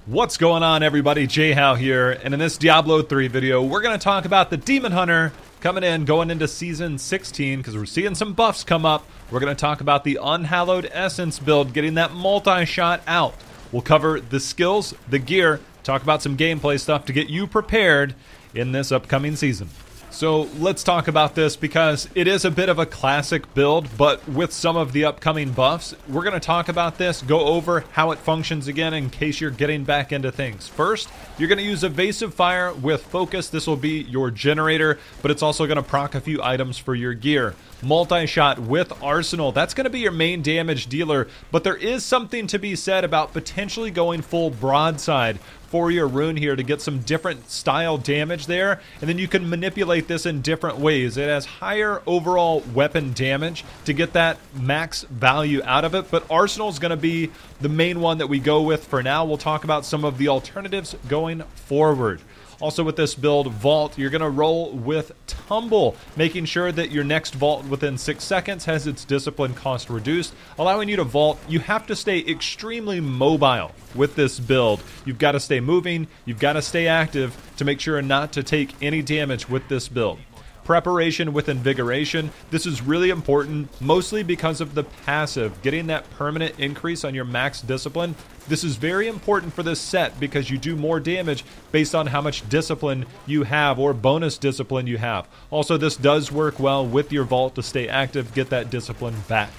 What's going on, everybody? J-How here, and in this Diablo 3 video, we're going to talk about the Demon Hunter coming in, going into Season 16, because we're seeing some buffs come up. We're going to talk about the Unhallowed Essence build, getting that multi-shot out. We'll cover the skills, the gear, talk about some gameplay stuff to get you prepared in this upcoming season. So let's talk about this because it is a bit of a classic build, but with some of the upcoming buffs, we're going to talk about this, go over how it functions again in case you're getting back into things. First, you're going to use Evasive Fire with Focus. This will be your generator, but it's also going to proc a few items for your gear. Multi-Shot with Arsenal, that's going to be your main damage dealer, but there is something to be said about potentially going full broadside for your rune here to get some different style damage there, and then you can manipulate this in different ways. It has higher overall weapon damage to get that max value out of it, but Arsenal is going to be the main one that we go with for now. We'll talk about some of the alternatives going forward. Also with this build, Vault, you're going to roll with Tumble, making sure that your next vault within 6 seconds has its discipline cost reduced, allowing you to vault. You have to stay extremely mobile with this build. You've got to stay moving, you've got to stay active to make sure not to take any damage with this build. Preparation with Invigoration. This is really important, mostly because of the passive, getting that permanent increase on your max discipline. This is very important for this set because you do more damage based on how much discipline you have or bonus discipline you have. Also, this does work well with your vault to stay active, get that discipline back.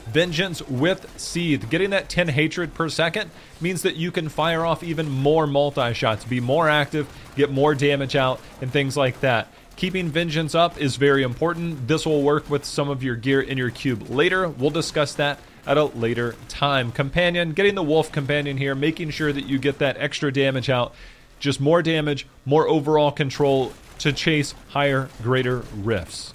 Vengeance with Seethe. Getting that 10 hatred per second means that you can fire off even more multi-shots, be more active, get more damage out, and things like that. Keeping Vengeance up is very important. This will work with some of your gear in your cube later. We'll discuss that at a later time. Companion, getting the Wolf Companion here, making sure that you get that extra damage out. Just more damage, more overall control to chase higher, greater rifts.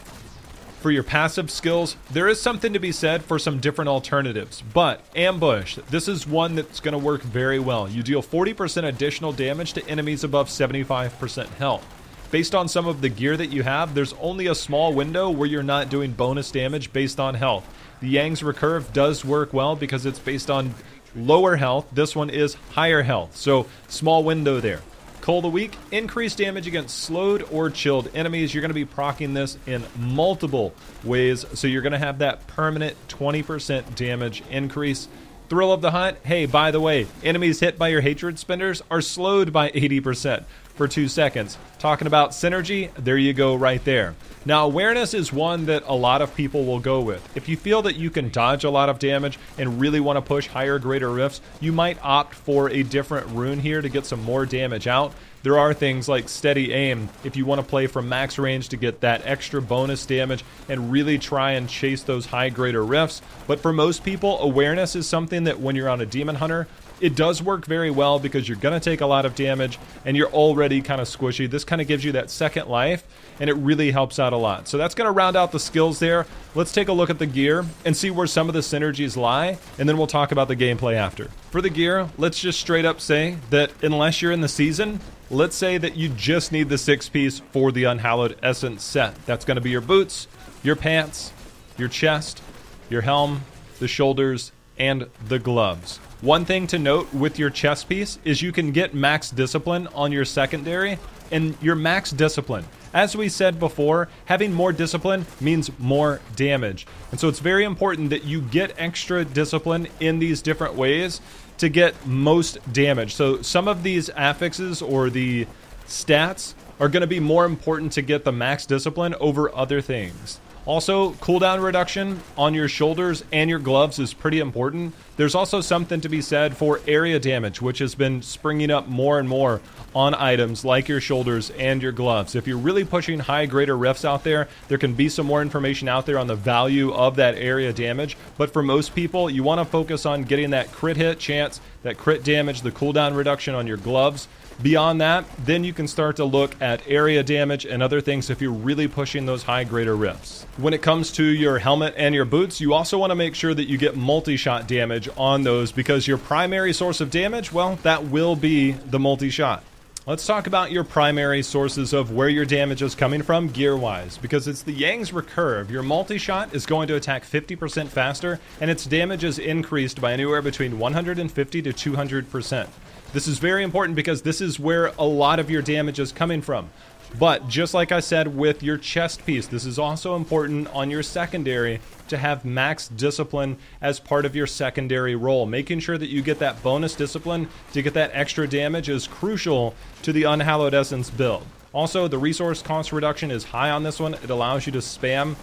For your passive skills, there is something to be said for some different alternatives, but Ambush, this is one that's going to work very well. You deal 40% additional damage to enemies above 75% health. Based on some of the gear that you have, there's only a small window where you're not doing bonus damage based on health. The Yang's Recurve does work well because it's based on lower health. This one is higher health, so small window there. Cold a Week, increased damage against slowed or chilled enemies. You're going to be proccing this in multiple ways, so you're going to have that permanent 20% damage increase. Thrill of the Hunt, hey, by the way, enemies hit by your hatred spenders are slowed by 80% for 2 seconds. Talking about synergy, there you go right there. Now, Awareness is one that a lot of people will go with. If you feel that you can dodge a lot of damage and really want to push higher, greater rifts, you might opt for a different rune here to get some more damage out. There are things like Steady Aim if you want to play from max range to get that extra bonus damage and really try and chase those high greater rifts. But for most people, Awareness is something that when you're on a Demon Hunter, it does work very well because you're going to take a lot of damage and you're already kind of squishy. This kind of gives you that second life and it really helps out a lot. So that's going to round out the skills there. Let's take a look at the gear and see where some of the synergies lie, and then we'll talk about the gameplay after. For the gear, let's just straight up say that unless you're in the season, let's say that you just need the 6-piece for the Unhallowed Essence set. That's going to be your boots, your pants, your chest, your helm, the shoulders, and the gloves. One thing to note with your chest piece is you can get max discipline on your secondary, and your max discipline, as we said before, having more discipline means more damage. And so it's very important that you get extra discipline in these different ways to get most damage. So some of these affixes or the stats are going to be more important to get the max discipline over other things. Also, cooldown reduction on your shoulders and your gloves is pretty important. There's also something to be said for area damage, which has been springing up more and more on items like your shoulders and your gloves. If you're really pushing high greater rifts out there, there can be some more information out there on the value of that area damage. But for most people, you want to focus on getting that crit hit chance, that crit damage, the cooldown reduction on your gloves. Beyond that, then you can start to look at area damage and other things if you're really pushing those high greater rifts. When it comes to your helmet and your boots, you also want to make sure that you get multi-shot damage on those because your primary source of damage, well, that will be the multi-shot. Let's talk about your primary sources of where your damage is coming from gear-wise, because it's the Yang's recurve. Your multi-shot is going to attack 50% faster, and its damage is increased by anywhere between 150 to 200%. This is very important because this is where a lot of your damage is coming from. But just like I said with your chest piece, this is also important on your secondary to have max discipline as part of your secondary role. Making sure that you get that bonus discipline to get that extra damage is crucial to the Unhallowed Essence build. Also, the resource cost reduction is high on this one. It allows you to spam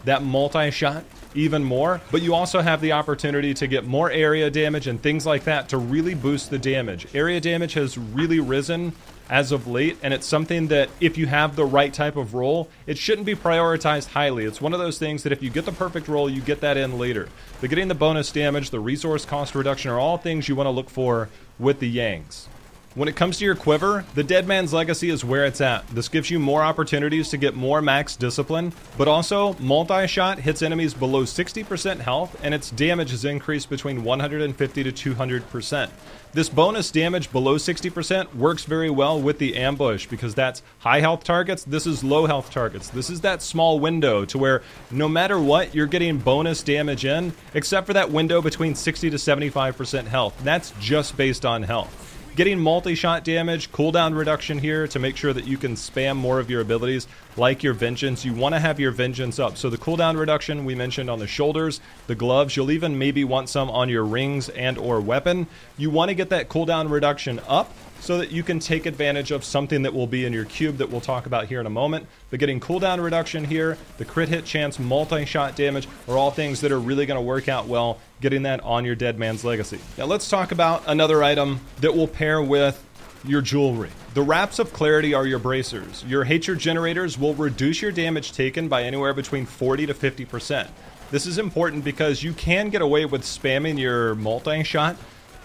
that multi-shot even more, but you also have the opportunity to get more area damage and things like that to really boost the damage. Area damage has really risen as of late, and it's something that if you have the right type of roll, it shouldn't be prioritized highly. It's one of those things that if you get the perfect roll, you get that in later. But getting the bonus damage, the resource cost reduction are all things you want to look for with the Yangs. When it comes to your quiver, the Dead Man's Legacy is where it's at. This gives you more opportunities to get more max discipline, but also multi-shot hits enemies below 60% health, and its damage is increased between 150 to 200%. This bonus damage below 60% works very well with the ambush because that's high health targets. This is low health targets. This is that small window to where no matter what, you're getting bonus damage in, except for that window between 60 to 75% health. That's just based on health. Getting multi-shot damage, cooldown reduction here to make sure that you can spam more of your abilities, like your Vengeance. You want to have your Vengeance up. So the cooldown reduction we mentioned on the shoulders, the gloves, you'll even maybe want some on your rings and or weapon. You want to get that cooldown reduction up so that you can take advantage of something that will be in your cube that we'll talk about here in a moment. But getting cooldown reduction here, the crit hit chance, multi-shot damage are all things that are really going to work out well, getting that on your Dead Man's Legacy. Now let's talk about another item that will pair with your jewelry. The Wraps of Clarity are your bracers. Your Hatred Generators will reduce your damage taken by anywhere between 40 to 50%. This is important because you can get away with spamming your multi-shot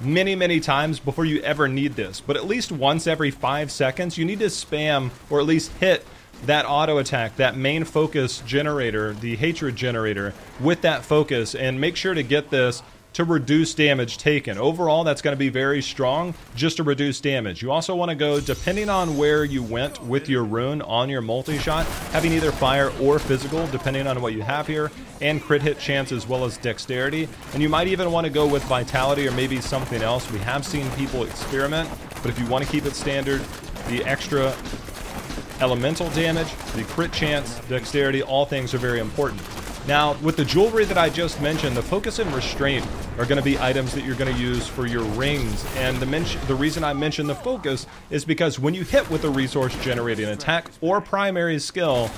many times before you ever need this, but at least once every 5 seconds you need to spam or at least hit that auto attack, that main focus generator, the Hatred Generator, with that focus, and make sure to get this to reduce damage taken. Overall, that's going to be very strong just to reduce damage. You also want to go, depending on where you went with your rune on your multi-shot, having either fire or physical, depending on what you have here, and crit hit chance as well as dexterity. And you might even want to go with vitality or maybe something else. We have seen people experiment, but if you want to keep it standard, the extra elemental damage, the crit chance, dexterity, all things are very important. Now, with the jewelry that I just mentioned, the focus and restraint are going to be items that you're going to use for your rings. And the reason I mentioned the focus is because when you hit with a resource generating attack or primary skill,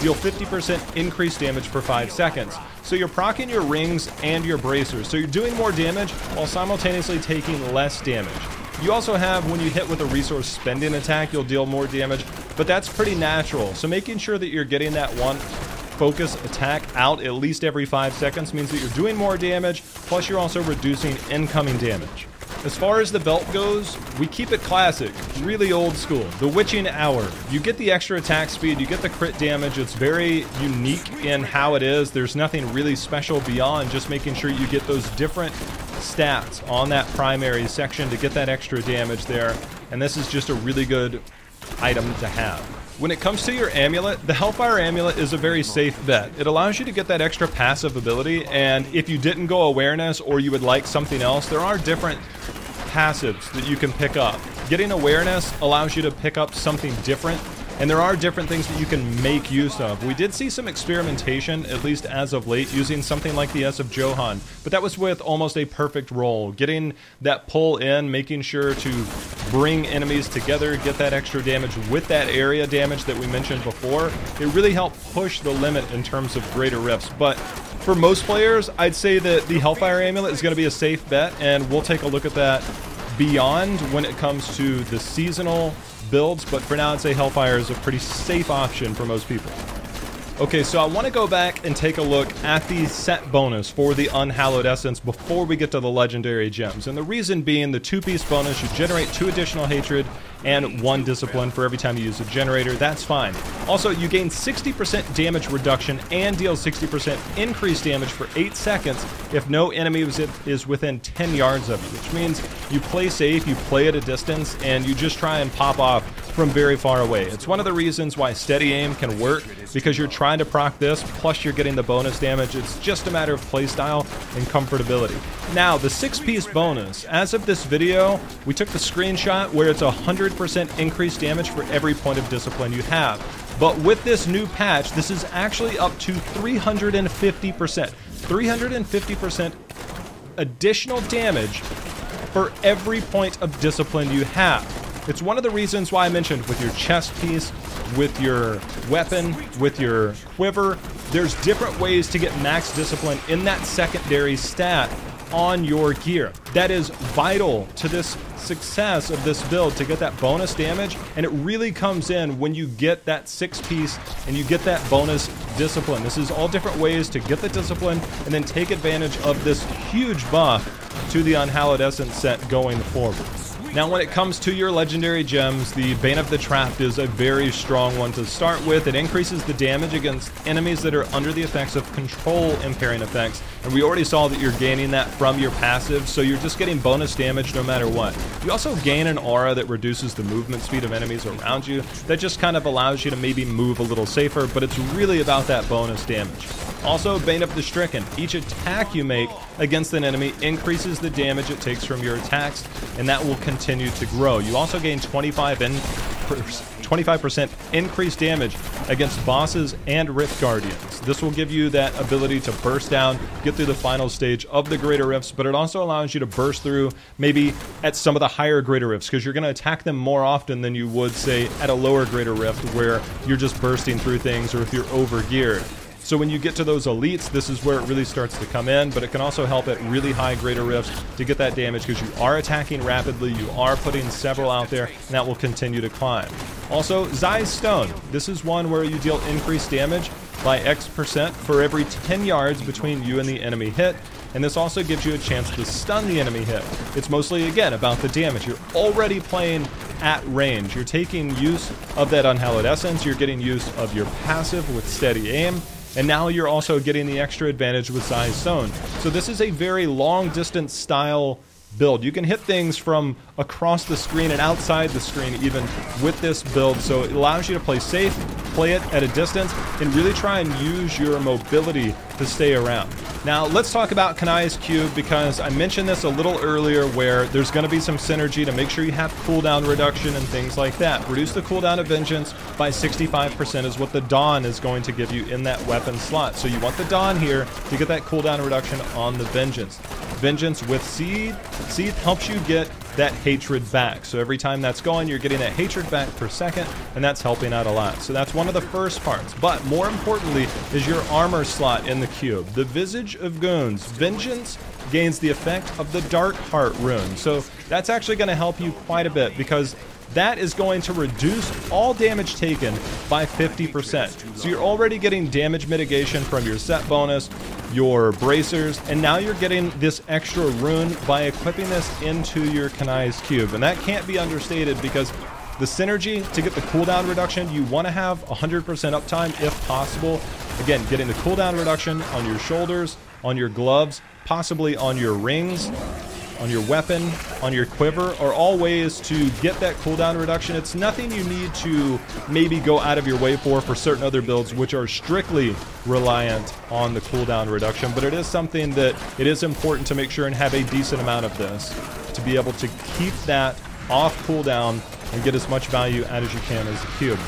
you'll 50% increase damage for 5 seconds. So you're proccing your rings and your bracers. So you're doing more damage while simultaneously taking less damage. You also have, when you hit with a resource spending attack, you'll deal more damage, but that's pretty natural. So making sure that you're getting that one focus attack out at least every 5 seconds means that you're doing more damage, plus you're also reducing incoming damage. As far as the belt goes, we keep it classic, really old school. The Witching Hour. You get the extra attack speed, you get the crit damage. It's very unique in how it is. There's nothing really special beyond just making sure you get those different stats on that primary section to get that extra damage there. And this is just a really good item to have. When it comes to your amulet, the Hellfire Amulet is a very safe bet. It allows you to get that extra passive ability, and if you didn't go awareness or you would like something else, there are different passives that you can pick up. Getting awareness allows you to pick up something different, and there are different things that you can make use of. We did see some experimentation, at least as of late, using something like the S of Johan, but that was with almost a perfect roll. Getting that pull in, making sure to bring enemies together, get that extra damage with that area damage that we mentioned before. It really helped push the limit in terms of greater rifts. But for most players, I'd say that the Hellfire Amulet is going to be a safe bet, and we'll take a look at that beyond when it comes to the seasonal builds, but for now I'd say Hellfire is a pretty safe option for most people. Okay, so I want to go back and take a look at the set bonus for the Unhallowed Essence before we get to the legendary gems. And the reason being, the 2-piece bonus, you generate 2 additional hatred and 1 discipline for every time you use a generator. That's fine. Also, you gain 60% damage reduction and deal 60% increased damage for 8 seconds if no enemy is within 10 yards of you, which means you play safe, you play at a distance, and you just try and pop off from very far away. It's one of the reasons why steady aim can work, because you're trying to proc this, plus you're getting the bonus damage. It's just a matter of playstyle and comfortability. Now, the 6-piece bonus, as of this video, we took the screenshot where it's 100% increased damage for every point of discipline you have. But with this new patch, this is actually up to 350%. 350% additional damage for every point of discipline you have. It's one of the reasons why I mentioned with your chest piece, with your weapon, with your quiver, there's different ways to get max discipline in that secondary stat on your gear. That is vital to this success of this build, to get that bonus damage, and it really comes in when you get that 6-piece and you get that bonus discipline. This is all different ways to get the discipline and then take advantage of this huge buff to the Unhallowed Essence set going forward. Now, when it comes to your legendary gems, the Bane of the Trapped is a very strong one to start with. It increases the damage against enemies that are under the effects of control impairing effects, and we already saw that you're gaining that from your passive, so you're just getting bonus damage no matter what. You also gain an aura that reduces the movement speed of enemies around you. That just kind of allows you to maybe move a little safer, but it's really about that bonus damage. Also, Bane of the Stricken. Each attack you make against an enemy increases the damage it takes from your attacks, and that will continue to grow. You also gain 25% increased damage against bosses and Rift Guardians. This will give you that ability to burst down, get through the final stage of the Greater Rifts, but it also allows you to burst through maybe at some of the higher Greater Rifts, because you're going to attack them more often than you would, say, at a lower Greater Rift where you're just bursting through things or if you're over-geared. So when you get to those elites, this is where it really starts to come in, but it can also help at really high Greater Rifts to get that damage, because you are attacking rapidly, you are putting several out there, and that will continue to climb. Also, Zai's Stone. This is one where you deal increased damage by X% for every 10 yards between you and the enemy hit, and this also gives you a chance to stun the enemy hit. It's mostly, again, about the damage. You're already playing at range. You're taking use of that Unhallowed Essence, you're getting use of your passive with steady aim, and now you're also getting the extra advantage with Zai's Stone. So this is a very long distance style build. You can hit things from across the screen and outside the screen even with this build, so it allows you to play safe, play it at a distance, and really try and use your mobility to stay around. Now let's talk about Kains Cube, because I mentioned this a little earlier where there's going to be some synergy to make sure you have cooldown reduction and things like that. Reduce the cooldown of Vengeance by 65% is what the Dawn is going to give you in that weapon slot. So you want the Dawn here to get that cooldown reduction on the Vengeance. Vengeance with Seed helps you get that hatred back. So every time that's going, you're getting that hatred back per second, and that's helping out a lot. So that's one of the first parts. But more importantly is your armor slot in the cube. The Visage of Goons. Vengeance gains the effect of the Dark Heart rune. So that's actually going to help you quite a bit, because that is going to reduce all damage taken by 50%. So you're already getting damage mitigation from your set bonus, your bracers, and now you're getting this extra rune by equipping this into your Kains Cube. And that can't be understated, because the synergy to get the cooldown reduction, you want to have 100% uptime if possible. Again, getting the cooldown reduction on your shoulders, on your gloves, possibly on your rings, on your weapon, on your quiver, are all ways to get that cooldown reduction. It's nothing you need to maybe go out of your way for certain other builds, which are strictly reliant on the cooldown reduction, but it is something that it is important to make sure and have a decent amount of this to be able to keep that off cooldown and get as much value out as you can as a cube.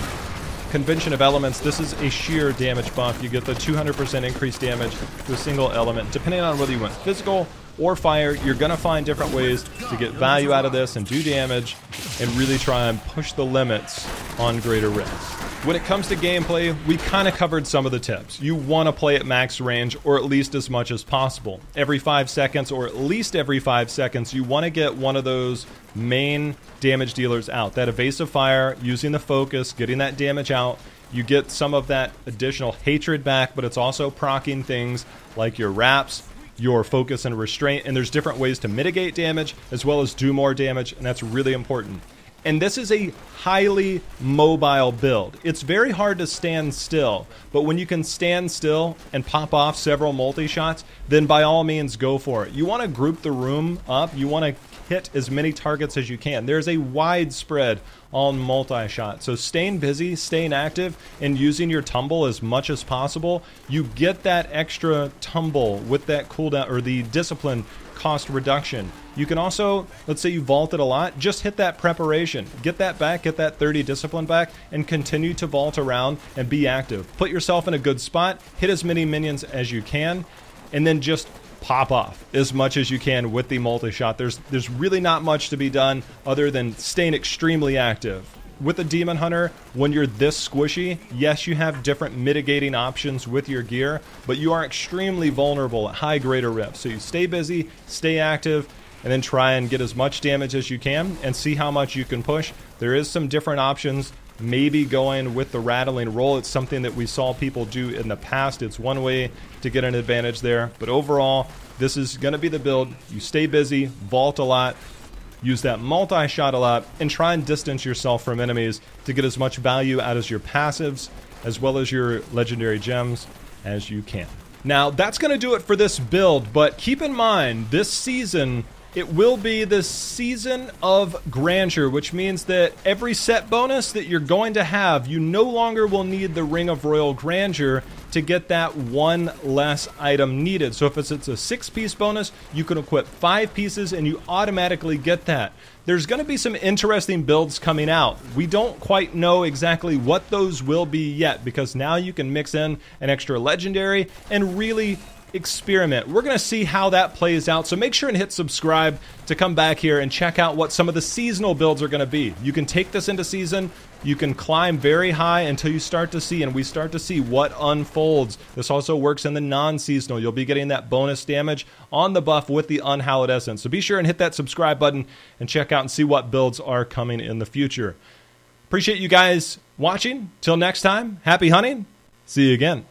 Convention of Elements, this is a sheer damage buff. You get the 200% increased damage to a single element. Depending on whether you want physical or fire, you're going to find different ways to get value out of this and do damage and really try and push the limits on Greater Rifts. When it comes to gameplay, we kind of covered some of the tips. You want to play at max range, or at least as much as possible. Every 5 seconds, or at least every 5 seconds, you want to get one of those main damage dealers out. That evasive fire, using the focus, getting that damage out, you get some of that additional hatred back, but it's also proccing things like your wraps, your focus and restraint, and there's different ways to mitigate damage as well as do more damage, and that's really important. And this is a highly mobile build. It's very hard to stand still, but when you can stand still and pop off several multi-shots, then by all means go for it. You want to group the room up. You want to hit as many targets as you can. There's a wide spread on multi-shot. So staying busy, staying active, and using your tumble as much as possible, you get that extra tumble with that cooldown or the discipline cost reduction. You can also, let's say you vaulted a lot, just hit that preparation. Get that back, get that 30 discipline back, and continue to vault around and be active. Put yourself in a good spot, hit as many minions as you can, and then just pop off as much as you can with the multi-shot. There's really not much to be done other than staying extremely active. With a Demon Hunter, when you're this squishy, yes, you have different mitigating options with your gear, but you are extremely vulnerable at high greater rift. So you stay busy, stay active, and then try and get as much damage as you can and see how much you can push. There is some different options. Maybe going with the rattling roll. It's something that we saw people do in the past. It's one way to get an advantage there. But overall, this is going to be the build. You stay busy, vault a lot, use that multi-shot a lot, and try and distance yourself from enemies to get as much value out of your passives as well as your legendary gems as you can. Now, that's going to do it for this build, but keep in mind, this season, it will be the season of Grandeur, which means that every set bonus that you're going to have, you no longer will need the Ring of Royal Grandeur to get that one less item needed. So if it's a 6-piece bonus, you can equip 5 pieces and you automatically get that. There's going to be some interesting builds coming out. We don't quite know exactly what those will be yet, because now you can mix in an extra legendary and really experiment. We're going to see how that plays out, so make sure and hit subscribe to come back here and check out what some of the seasonal builds are going to be. You can take this into season, you can climb very high until you start to see, and we start to see what unfolds. This also works in the non-seasonal. You'll be getting that bonus damage on the buff with the Unhallowed Essence. So be sure and hit that subscribe button and check out and see what builds are coming in the future. Appreciate you guys watching. Till next time, happy hunting. See you again.